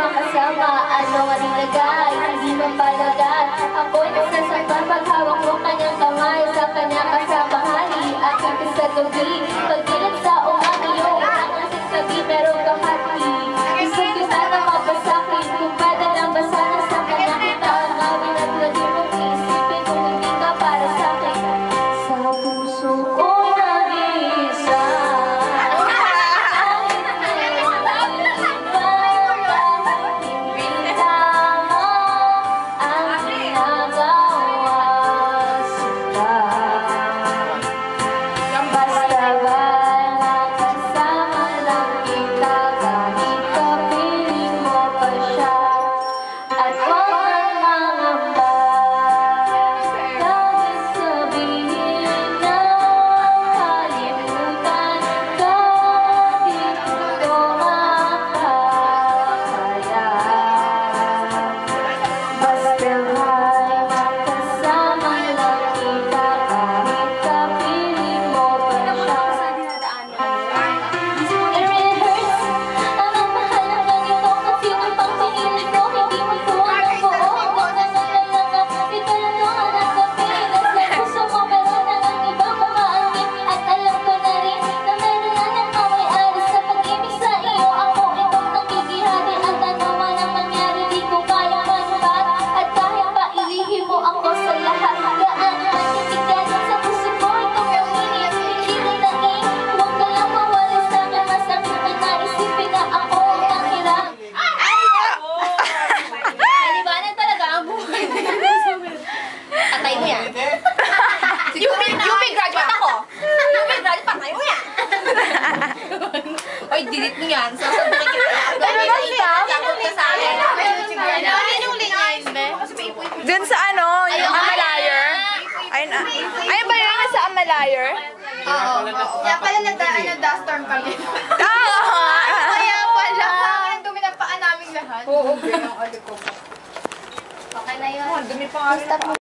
makasama. Ano nga nilagay, hindi mapalagay. Ako'y nasasamba paghawak mo kanyang kamay. Sa kanya kasabahali, aking kasalubi. Pagdilat sa umagiyo, ang asing sabi merong kahati. Gusto kita na mabasakin, kung pwede lang basa na sa kanya kita ang gawin. At lagi mong isipin kung hindi ka para sa'kin. Sa puso ko'y nag-iisa. Oy, delete mo yan. Sasabihin kita. Pero takot ka sa akin. Ano yung link niya, Isbe? Dun sa ano, yung Amalayer. Ayun ba yun sa Amalayer? Oo. Kaya pala nag-dustorm kami. Oo! Kaya pala. Ang dumi ng paa namin lahat. Oo, okay. Okay na yun. Dumi pa nga.